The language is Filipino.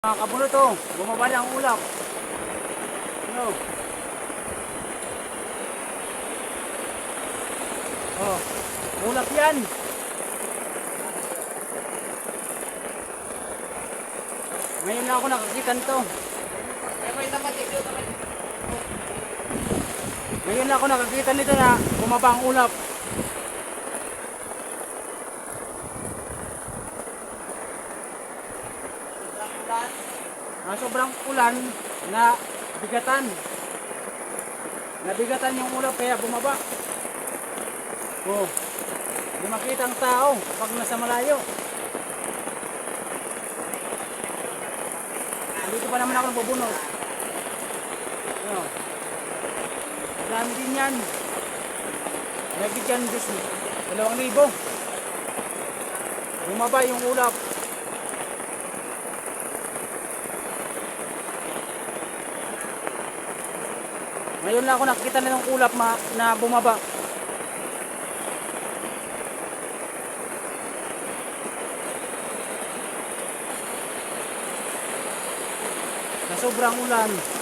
Mga kabunot to, bumaba na ang ulap. Ano? Oh, ulap yan. Ngayon na ako nakakita nito. Ngayon na ako nakakita nito na bumaba ang ulap. Sobrang ulan na bigatan. Nabigatan yung ulap kaya bumaba. Oh, hindi makita ang tao pag nasa malayo. Dito pa naman ako nagbubunot. Oh, dami din yan. Nagit yan 2,000. Bumaba yung ulap. Ngayon lang ako nakikita na ng ulap na bumaba. Sa sobrang ulan.